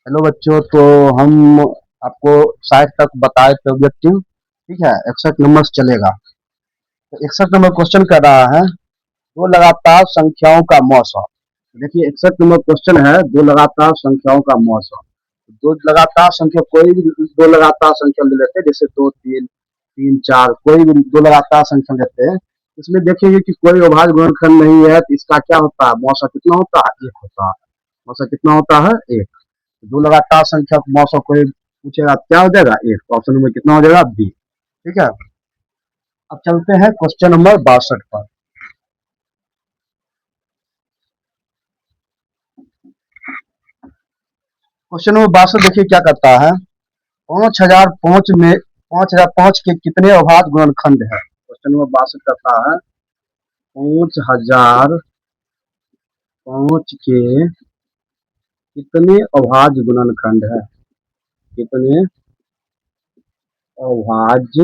Hello बच्चों। तो हम आपको 60 तक बताए थे ऑब्जेक्टिव। ठीक है, 61 नंबर से चलेगा। तो 61 नंबर क्वेश्चन कर रहा है, दो लगातार संख्याओं का मौसा। देखिए, 61 नंबर क्वेश्चन है, दो लगातार संख्याओं का मौसा। दो लगातार संख्या, कोई भी दो लगातार संख्या ले लेते हैं, जैसे दो तीन, तीन चार, कोई भी दो लगातार संख्या लेते हैं। इसमें देखेंगे कि कोई अभाज्य गुणनखंड नहीं है, तो इसका क्या होता है, मौसा कितना होता है, एक होता है। मौसा कितना होता है, एक। दो लगातार संख्या मौसम कोई पूछेगा क्या हो जाएगा, एक। तो ऑप्शन नंबर कितना हो जाएगा, बी। ठीक है। अब चलते हैं क्वेश्चन नंबर 62 पर। क्वेश्चन नंबर 62 देखिए क्या करता है। 5005 में 5005 के कितने अभाज्य गुणनखंड है। क्वेश्चन नंबर 62 करता है, 5005 के कितने अभाज्य गुणनखंड है। कितने अभाज्य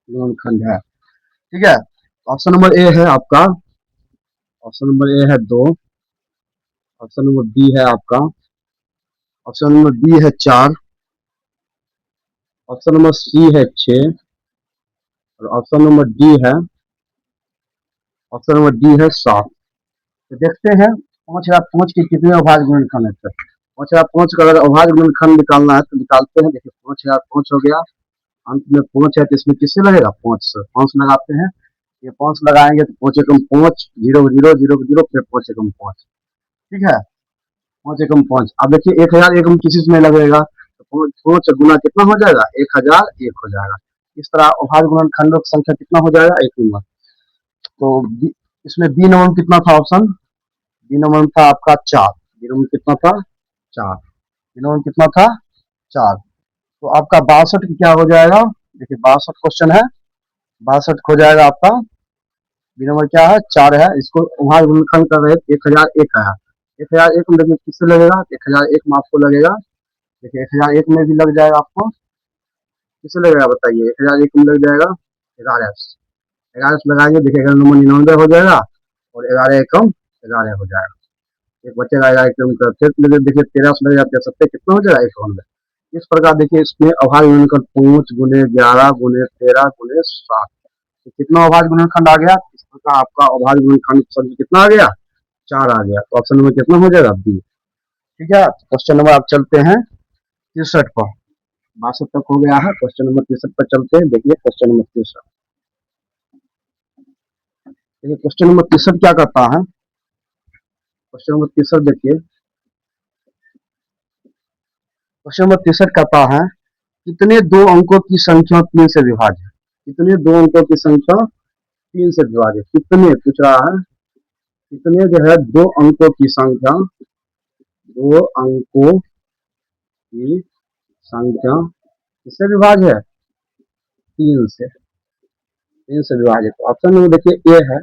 गुणनखंड है। ठीक है। ऑप्शन नंबर ए है आपका, ऑप्शन नंबर ए है दो। ऑप्शन नंबर बी है आपका, ऑप्शन नंबर बी है चार। ऑप्शन नंबर सी है छह। और ऑप्शन नंबर डी है, ऑप्शन नंबर डी है सात। तो देखते हैं 5005 के कितने अभाज्य गुणनखंड है। 5005 का अगर अभाज्य गुणनखंड निकालना है तो निकालते हैं। देखिए, 5005 हो गया, अंत में 5 है, तो इसमें किससे लगेगा, 5 से। 5 लगाते हैं, ये 5 लगाएंगे तो 5 एकम 5, 0 0 0 0, फिर 5 एकम 5। ठीक है, 5 एकम 5। अब देखिए 1000 एकम किसी से नहीं लगेगा, तो 5 गुना कितना हो जाएगा, 1001 हो जाएगा। इस तरह अभाज्य गुणनखंडों की संख्या कितना हो जाएगा, एक नंबर। तो इसमें बी नंबर में कितना था ऑप्शन, बी नंबर में था आपका चार। बी नंबर में कितना था, चार। बी नंबर में कितना था, चार। तो आपका 62 क्या हो जाएगा। देखिए 62 क्वेश्चन है, 62 हो जाएगा आपका। बी नंबर क्या है, चार है। इसको वहां गुणनखंड कर रहे थे, 1001 आया। 1001 में देखिए किससे लगेगा, 1001 में आपको लगेगा। देखिए 1001 में भी लग जाएगा आपको। किससे लगेगा बताइए, 1001 में लग जाएगा 11 से। 11 से लगाएंगे, देखिए 11 नंबर 99 हो जाएगा, और 11 एकम 11 हो जाएगा। एक बचेगा 11 एकम का, फिर देखिए 13 से लग जाते हैं, सबसे कितना हो जाएगा, 1। इस प्रकार देखिए इसमें अभाज्य गुणनखंड 5 गुने 11 गुने 13 गुने 7। तो कितना अभाज्य गुणनखंड आ गया, इस प्रकार आपका अभाज्य गुणनखंड शब्द कितना आ गया, चार आ गया। तो ऑप्शन नंबर कितना हो जाएगा, बी। ठीक है, क्वेश्चन नंबर आप चलते हैं 63 पर। 62 तक हो गया है, क्वेश्चन नंबर 63 पर चलते हैं। देखिए क्वेश्चन नंबर 63। देखिए क्वेश्चन नंबर 63 क्या करता है। क्वेश्चन नंबर 63 देखिए, क्वेश्चन नंबर 63 कहता है, कितने दो अंकों की संख्या 3 से विभाज्य है। कितने दो अंकों की संख्या 3 से विभाज्य, कितने पूछ रहा है। कितने जो है दो अंकों की संख्या, दो अंकों की संख्या किससे विभाज्य है, 3 से। 3 से विभाजित। तो ऑप्शन नंबर देखिए ए है,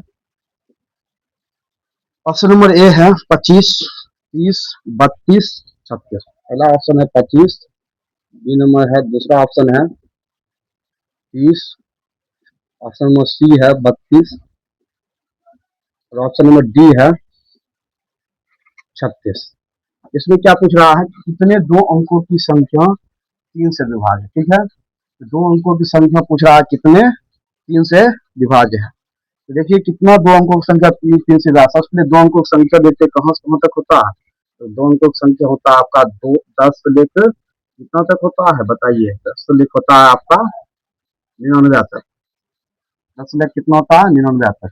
ऑप्शन नंबर ए है 25, 30, 32, 36। पहला ऑप्शन है 25, बी नंबर है, दूसरा ऑप्शन है 30, ऑप्शन नंबर सी है 32, और ऑप्शन नंबर डी है 36। इसमें क्या पूछ रहा है, कितने दो अंकों की संख्या 3 से विभाज्य। ठीक है, तो दो अंकों की संख्या पूछ रहा है, कितने 3 से विभाज्य है। तो देखिए कितना दो अंकों की संख्या 3 से विभाज्य। सबसे पहले दो अंकों की संख्या देखते कहां से कहां तक होता है। तो दो अंकों की संख्या होता है आपका 2, 10 से लेकर कितना तक होता है बताइए, 10 से लेकर होता है आपका 99 तक। 10 से लेकर कितना होता है, 99 तक।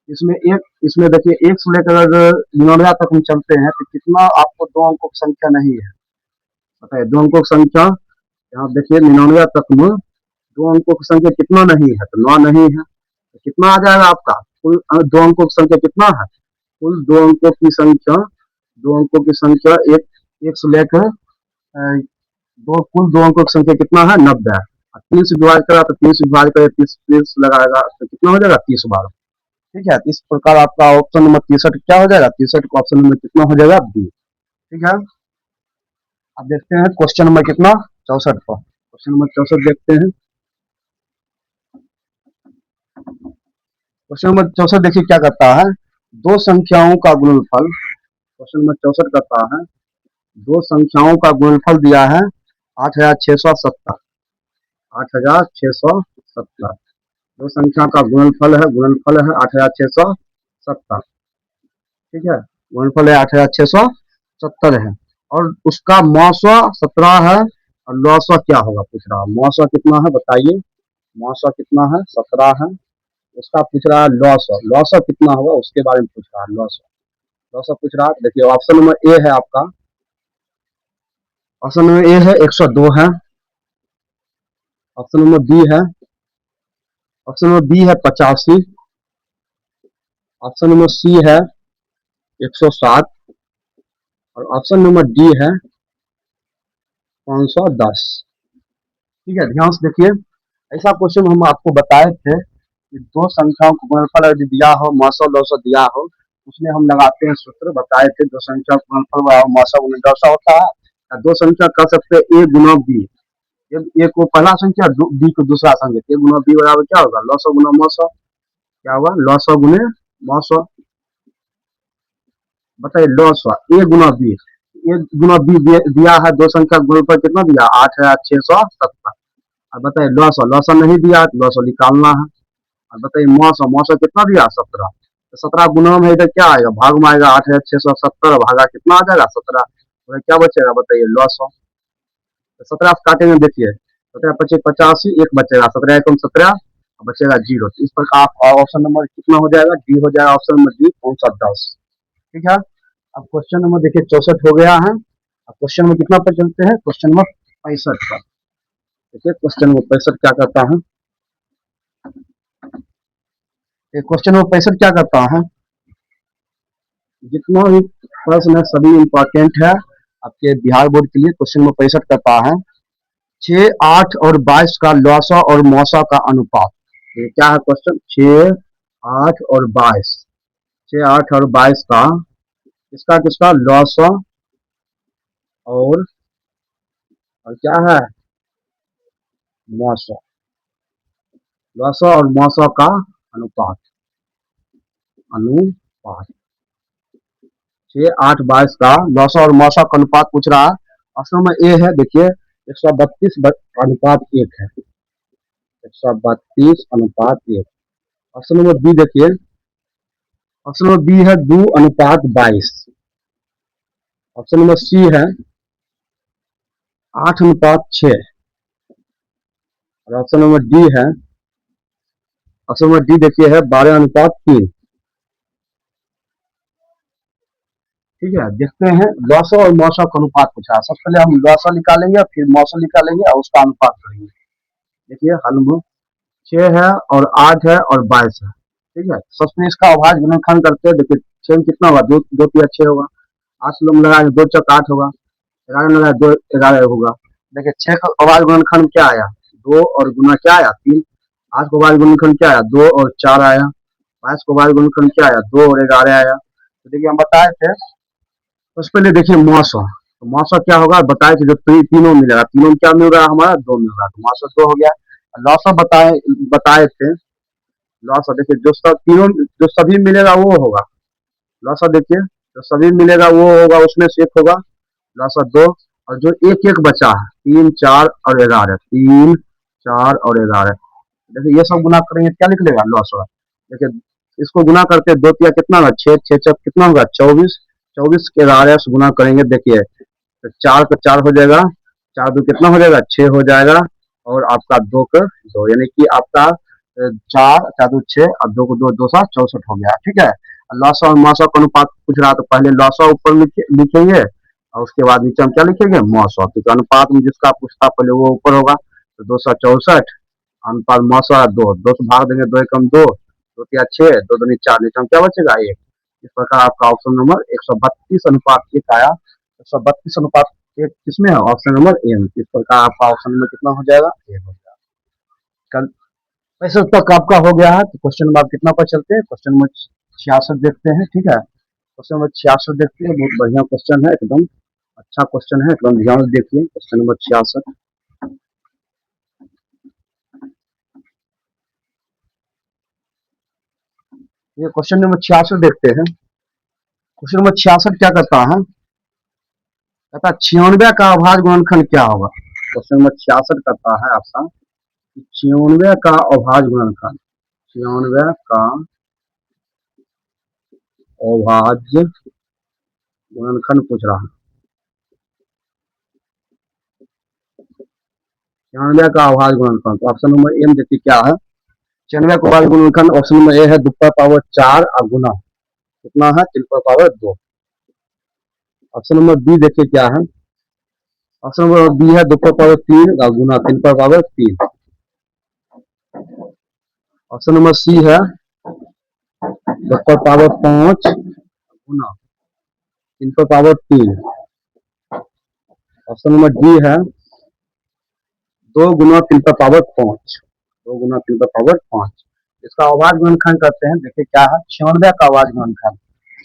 इसमें देखिए 1 से लेकर अगर 99 तक हम चलते हैं, तो कितना आपको दो अंकों की संख्या नहीं है बताइए। दो अंकों की संख्या यहाँ देखिए 99 तक में दो अंकों की संख्या कितना नहीं है, तो 9 नहीं है। तो कितना आ जाएगा आपका कुल दो अंकों की संख्या कितना है, कुल दो अंकों की संख्या, दो अंकों की संख्या एक, एक से लेकर दो, कुल दो अंकों की संख्या कितना है, 90। 3 से डिवाइड करा तो 3 से डिवाइड करे, 30 लगाएगा तो कितना हो जाएगा, 30 12। ठीक है, इस प्रकार आपका ऑप्शन नंबर 63 क्या हो जाएगा, 63 का ऑप्शन नंबर कितना हो जाएगा, बी। ठीक है। अब देखते हैं क्वेश्चन नंबर कितना, 64 पर। क्वेश्चन नंबर 64 देखते हैं। क्वेश्चन नंबर 64 देखिए क्या करता है, दो संख्याओं का गुणनफल। क्वेश्चन नंबर 64 करता है, दो संख्याओं का गुणनफल दिया है 8670। 8670 दो संख्या का गुणनफल है 8670। ठीक है, गुणनफल है 8670 है, और उसका मौसा 17 है, और लौसा क्या होगा पूछ रहा है। मौसा कितना है बताइए, मौसा कितना है, 17 है। उसका पूछ रहा है लौसा, लौसा कितना होगा उसके बारे में पूछ रहा है। लौसा, लौसा पूछ रहा है। देखिए ऑप्शन नंबर ए है आपका, ऑप्शन नंबर ए है 102 है, ऑप्शन नंबर बी है, ऑप्शन नंबर बी है 85, ऑप्शन नंबर सी है 107, और ऑप्शन नंबर डी है 510। ठीक है, ध्यान से देखिए, ऐसा क्वेश्चन हम आपको बताए थे कि दो संख्याओं को गुणनफल यदि दिया हो, मौसा लौसा दिया हो, उसमें हम लगाते हैं सूत्र, बताए थे दो संख्या का गुणनफल बराबर मौसा गुणा लौसा होता है, या दो संख्या कर सकते हैं ए गुना बी। ए को पहला संख्या, बी को दूसरा संख्या, ए गुना बी बराबर क्या होगा, लौसा गुना मौसा। क्या होगा, लौसा गुने मौसा। बताइए लौसा, ए गुना बी, ए गुना बी दिया है, दो संख्या का गुणनफल कितना दिया, 8670। अब बताइए लौसा, लौसा नहीं दिया तो लौसा निकालना है। अब बताइए मौसा, मौसा कितना दिया 17, तो 17 गुना में इधर क्या आएगा, भाग में आएगा, 8670 भागा कितना आ जाएगा 17, तो क्या बचेगा बताइए लौसा। तो 17 से काटेंगे, देखिए 17 पचे 85, एक बचेगा, 17 एकम 17, बचेगा 0। तो इस प्रकार आपका ऑप्शन नंबर कितना हो जाएगा, डी हो जाएगा, ऑप्शन नंबर डी 510। ठीक है, अब क्वेश्चन नंबर देखिए 64 हो गया है। अब क्वेश्चन नंबर कितना पर चलते हैं, क्वेश्चन नंबर 65 पर। देखिए क्वेश्चन नंबर 65 क्या करता है, क्वेश्चन नंबर 65 क्या करता है, जितना भी प्रश्न है सभी इंपॉर्टेंट है आपके बिहार बोर्ड के लिए। क्वेश्चन नंबर 65 करता है, 6, 8 और 22 का लौसा और मौसा का अनुपात। ये क्या है क्वेश्चन, 6, 8 और 22, 6, 8 और 22 का किसका किसका लौसा और क्या है मौसा, लौसा और मौसा का अनुपात, अनुपात 6, 8, 22 का लौसा और मौसा का अनुपात पूछ रहा है। ऑप्शन में ए है, देखिए 132 अनुपात 1 है, 132 अनुपात 1। ऑप्शन नंबर बी देखिए, ऑप्शन नंबर बी है 2 अनुपात 22। ऑप्शन नंबर सी है 8 अनुपात 6, और ऑप्शन नंबर डी है, ऑप्शन नंबर डी देखिए है 12 अनुपात 3। ठीक है, देखते हैं लौसा और मौसा का अनुपात पूछा। सबसे पहले हम लौसा निकालेंगे, फिर मौसा निकालेंगे और उसका अनुपात करेंगे। देखिए हल में 6 है और 8 है और 22 है। ठीक है, सबसे पहले इसका अभाज्य गुणनखंड करते हैं। देखिए 6 में कितना होगा, 2 2 तिया 6 होगा, 8 लोग लगाए 2 चौक 8 होगा, 11 लगाए 2 11 होगा। देखिए 6 का अभाज्य गुणनखंड क्या आया, 2 और गुना क्या आया 3। 8 का अभाज्य गुणनखंड क्या आया, 2 और 4 आया। 22 का अभाज्य गुणनखंड क्या आया, 2 और 11 आया। तो देखिए हम बताए थे, उससे पहले देखिए मौसा, तो मौसा क्या होगा बताए थे, जो तीनों मिलेगा, तीनों में क्या मिल रहा है हमारा, 2 मिल रहा है, तो मौसा 2 हो गया। लौसा बताए बताए थे, लौसा देखिए जो सब तीनों जो सभी मिलेगा वो होगा लौसा। देखिए जो सभी मिलेगा वो होगा, उसमें से एक होगा लौसा 2, और जो एक एक बचा है 3, 4 और 11, 3, 4 और 11। देखिए ये सब गुना करेंगे क्या निकलेगा लौसा। देखिए इसको गुना करके 2 तिया कितना होगा 6, 6 छक कितना होगा 24, 24 के 11 से गुना करेंगे। देखिए तो 4 का 4 हो जाएगा, 4 दो कितना हो जाएगा 6 हो जाएगा, और आपका 2 का 2, यानी कि आपका 4 4 दो 6 और 2 को 2 2 7 64 हो गया। ठीक है, लौसा और मौसा का अनुपात पूछ रहा, तो पहले लौसा ऊपर लिखेंगे, और उसके बाद नीचे हम क्या लिखेंगे मौसा। तो अनुपात में जिसका पूछता पहले वो ऊपर होगा, तो 264 अनुपात मौसा 2, 2 से भाग देंगे, 2 एकम 2, 2 तिया 6, 2 दूनी 4, नीचे हम क्या बचेगा 1। इस प्रकार आपका ऑप्शन नंबर 132 अनुपात 1 आया। 132 अनुपात 1 किसमें है, ऑप्शन नंबर ए में। इस प्रकार आपका ऑप्शन नंबर कितना हो जाएगा, ए हो जाएगा। कल 65 तक आपका हो गया है, तो क्वेश्चन नंबर कितना पर चलते हैं, क्वेश्चन नंबर 66 देखते हैं। ठीक है, क्वेश्चन नंबर 66 देखते हैं, बहुत बढ़िया क्वेश्चन है, एकदम अच्छा क्वेश्चन है, एकदम ध्यान से देखिए क्वेश्चन नंबर 66। ये क्वेश्चन नंबर 66 देखते हैं। क्वेश्चन नंबर 66 क्या करता है, कहता 96 का अभाज्य गुणनखंड क्या होगा। क्वेश्चन नंबर 66 करता है आपका 96 का अभाज्य गुणनखंड, 96 का अभाज्य गुणनखंड पूछ रहा है। 96 का अभाज्य गुणनखंड, तो ऑप्शन नंबर ए में देखिए क्या है। 96 का अभाज्य गुणनखंड ऑप्शन नंबर ए है 2 का पावर 4 और गुना कितना है 3 का पावर 2। ऑप्शन नंबर बी देखिए क्या है। ऑप्शन नंबर बी है 2 का पावर 3 और गुना 3 का पावर 3। ऑप्शन नंबर सी है 2 का पावर 5 गुना 3 का पावर 3। ऑप्शन नंबर डी है 2 गुना 3 का पावर 5, 2 गुना 3 का पावर 5। इसका अभाज्य गुणनखंड करते हैं, देखिए क्या है 96 का अभाज्य गुणनखंड।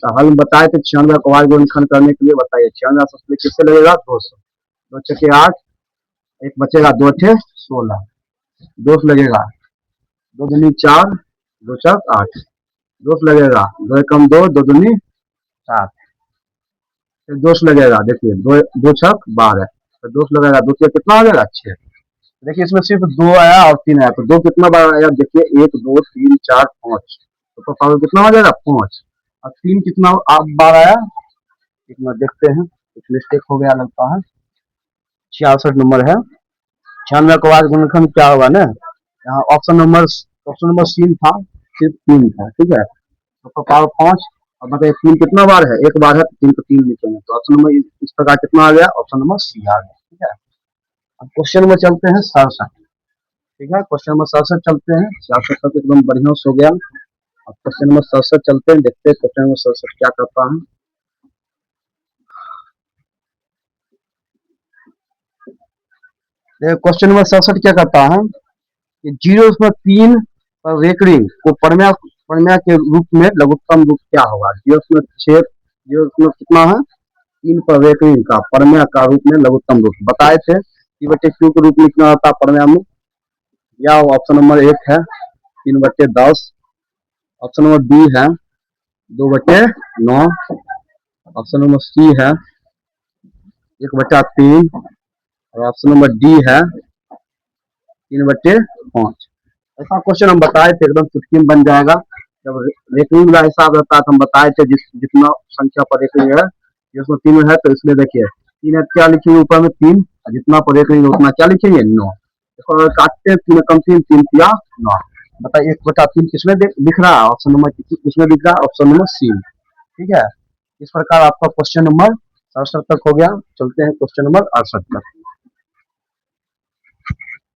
तो हल बताए थे 96 का अभाज्य गुणनखंड करने के लिए, बताइए 96 सबसे किससे लगेगा 200, 2 छके 8, एक बचेगा 2 थे 16, 2 लगेगा 2 दूनी 4, 2 छक 8, 2 लगेगा 2 एकम 2, 2 दूनी 7, फिर 2 लगेगा देखिए 2 2 छक 12, फिर 2 लगेगा 2 कितना हो जाएगा 6। देखिए इसमें सिर्फ 2 आया और 3 आया, तो 2 कितना बार आया देखिए 1 2 3 4 5, तो पावर कितना हो जाएगा 5, और 3 कितना बार आया कितना देखते हैं, कुछ मिस्टेक हो गया लगता है। 66 नंबर है। 96 के बाद गुणनखंड क्या होगा ना, यहाँ ऑप्शन नंबर सी था, सिर्फ 3 था, ठीक है, तो पावर 5 और मतलब 3 कितना बार है, एक बार है, 3 को 3 लिखेंगे, तो ऑप्शन नंबर इस प्रकार कितना आ गया, ऑप्शन नंबर सी आ गया, ठीक है। अब क्वेश्चन नंबर चलते हैं 67, ठीक है, क्वेश्चन नंबर 67 चलते हैं, 66 तक एकदम बढ़िया हो गया। अब क्वेश्चन नंबर 67 चलते हैं, देखते हैं क्वेश्चन नंबर 67 क्या करता है। क्वेश्चन नंबर 67 क्या करता है कि 0.3 पर रेकरिंग को परम्या के रूप में लघुत्तम रूप क्या होगा। 0.6 कितना है 3 पर रेकरिंग का परम्या का रूप में लघुत्तम रूप बताए थे कि बटे क्यू के रूप में कितना होता है परम्या में, या ऑप्शन नंबर 1 है 3/10, ऑप्शन नंबर बी है 2/9, ऑप्शन नंबर सी है 1/3, और ऑप्शन नंबर डी है 3/5। ऐसा क्वेश्चन हम बताए थे, एकदम चुटकी में बन जाएगा। जब रेकरिंग का हिसाब रहता है तो हम बताए थे जितना संख्या पर रेकरिंग है, जिसमें 3 है तो इसमें देखिए 3 है क्या लिखेंगे ऊपर में 3, और जितना पर रेकरिंग उतना क्या लिखेंगे 9। इसको अगर काटते हैं 3 कम 3 3 किया 9, बताइए 1/3 किसमें दिख रहा है, ऑप्शन नंबर किसमें दिख रहा है, ऑप्शन नंबर सी, ठीक है। इस प्रकार आपका क्वेश्चन नंबर 67 तक हो गया। चलते हैं क्वेश्चन नंबर 68 तक,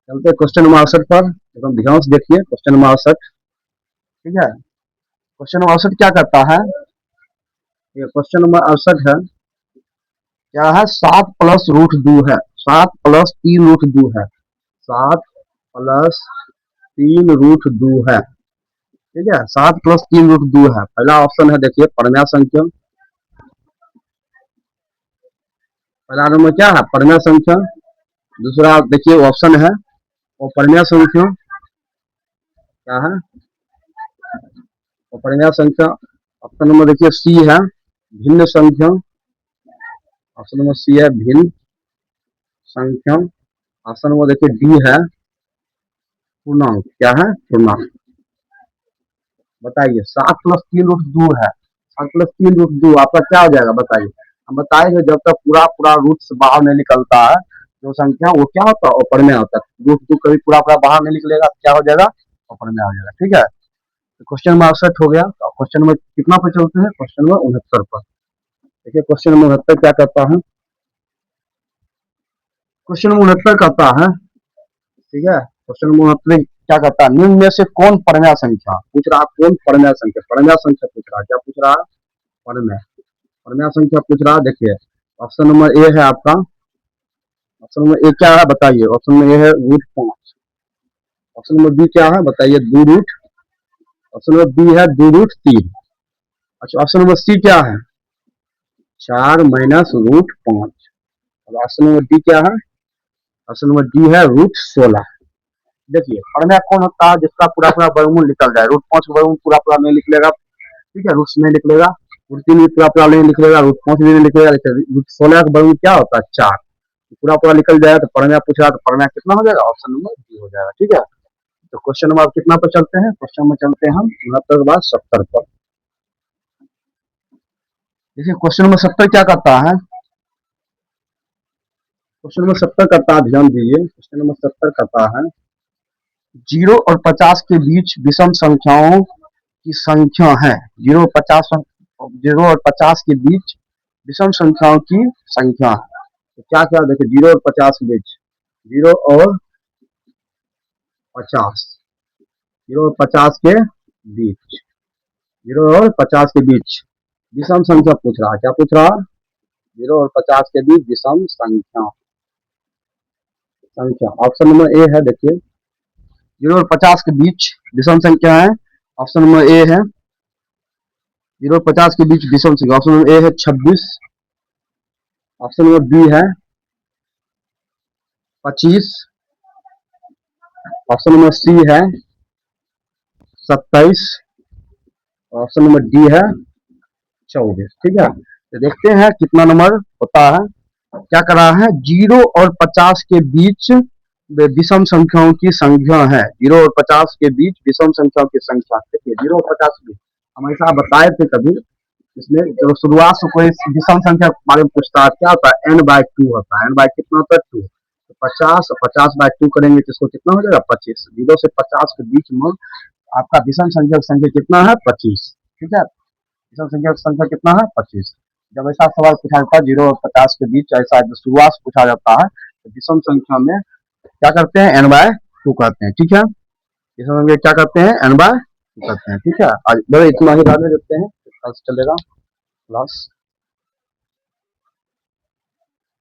चलते हैं क्वेश्चन नंबर 68 पर, एकदम ध्यान से देखिए क्वेश्चन नंबर 68, ठीक है। क्वेश्चन नंबर 68 क्या करता है, ये क्वेश्चन नंबर 68 है, क्या है 7 प्लस रूट 2 है, 7 प्लस 3 रूट 2 है, 7 प्लस 3 रूट 2 है, ठीक है, 7 प्लस 3 रूट 2 है। पहला ऑप्शन है देखिए परम्या संख्या, पहला नंबर क्या है परम्या संख्या, दूसरा देखिए ऑप्शन है और परम्या संख्या क्या है, और परम्या संख्या, ऑप्शन नंबर देखिए सी है भिन्न संख्या, ऑप्शन नंबर सी है भिन्न संख्या, ऑप्शन नंबर देखिए डी है पूर्णांक, क्या है पूर्णांक। बताइए 7 प्लस 3 रूट 2 है, 7 प्लस 3 रूट 2 आपका क्या हो जाएगा बताइए। हम बताएंगे जब तक पूरा पूरा रूट से बाहर नहीं निकलता है जो संख्या वो क्या होता है अपरमेय होता है, रूट 2 कभी पूरा पूरा बाहर नहीं निकलेगा क्या हो जाएगा अपरमेय हो जाएगा, ठीक है। तो क्वेश्चन नंबर 68 हो गया। तो क्वेश्चन नंबर कितना पर चलते हैं, क्वेश्चन नंबर 69 पर। देखिए क्वेश्चन नंबर 69 क्या करता है, क्वेश्चन नंबर 69 करता है, ठीक है। क्वेश्चन नंबर 69 क्या करता है, निम्न में से कौन परम्या संख्या पूछ रहा है, कौन परम्या संख्या, परम्या संख्या पूछ रहा है, क्या पूछ रहा है परम्या, परम्या संख्या पूछ रहा है। देखिए ऑप्शन नंबर ए है आपका, ऑप्शन नंबर ए क्या है बताइए, ऑप्शन नंबर ए है √5, ऑप्शन नंबर बी क्या है बताइए 2 रूट, ऑप्शन नंबर बी है 2√3, अच्छा ऑप्शन नंबर सी क्या है 4 माइनस √5, और ऑप्शन नंबर डी क्या है, ऑप्शन नंबर डी है √16। देखिए परम्या कौन होता है जिसका पूरा पूरा वर्गमूल निकल जाए, √5 का वर्गमूल पूरा पूरा नहीं निकलेगा, ठीक है, रूट नहीं लिख लेगा, रूट 3 भी पूरा पूरा नहीं लिख लेगा, रूट 5 भी नहीं लिख लेगा, रूट 16 का वर्गमूल क्या होता है 4, पूरा पूरा निकल जाएगा तो पढ़ना पूछ रहा है, तो पढ़ना कितना हो जाएगा, ऑप्शन नंबर डी हो जाएगा। ठीक है, तो क्वेश्चन नंबर कितना पर चलते हैं, क्वेश्चन में चलते हैं हम 69 के बाद 70 पर। देखिए क्वेश्चन नंबर 70 क्या करता है, क्वेश्चन नंबर 70 करता है, ध्यान दीजिए, क्वेश्चन नंबर 70 करता है 0 और 50 के बीच विषम संख्याओं की संख्या है, 0 और 50 के बीच विषम संख्याओं की संख्या है, तो क्या क्या देखिए 0 और 50 के बीच, 0 और 50, 0 और 50 के बीच, 0 और 50 के बीच विषम संख्या पूछ रहा है, क्या पूछ रहा है, 0 और 50 के बीच विषम संख्या, संख्या ऑप्शन नंबर ए है, देखिए 0 और 50 के बीच विषम संख्या है, ऑप्शन नंबर ए है 0 और 50 के बीच विषम संख्या, ऑप्शन नंबर ए है 26, ऑप्शन नंबर बी है 25, ऑप्शन नंबर सी है 27, ऑप्शन नंबर डी है 24। ठीक है, तो देखते हैं कितना नंबर होता है, क्या कर रहा है 0 और 50 के बीच विषम संख्याओं की संख्या है, 0 और 50 के बीच विषम संख्याओं की संख्या, देखिए 0 और 50 में हम ऐसा बताए थे कभी, इसमें जब शुरुआत से कोई विषम संख्या के बारे में पूछता है क्या होता है, n/2 होता है, n/, कितना होता है 2, तो 50 और 50/2 करेंगे तो इसको कितना हो जाएगा 25, 0 से 50 के बीच में आपका विषम संख्या की संख्या कितना है 25। ठीक है, विषम संख्या की संख्या कितना है 25, जब ऐसा सवाल पूछा जाता है 0 और 50 के बीच, ऐसा शुरुआत से पूछा जाता है तो विषम संख्या में क्या करते हैं n/2 करते हैं। ठीक है, विषम संख्या क्या करते हैं n/2 करते हैं। ठीक है, आज इतना ही, आगे देखते हैं, कल से चलेगा क्लास।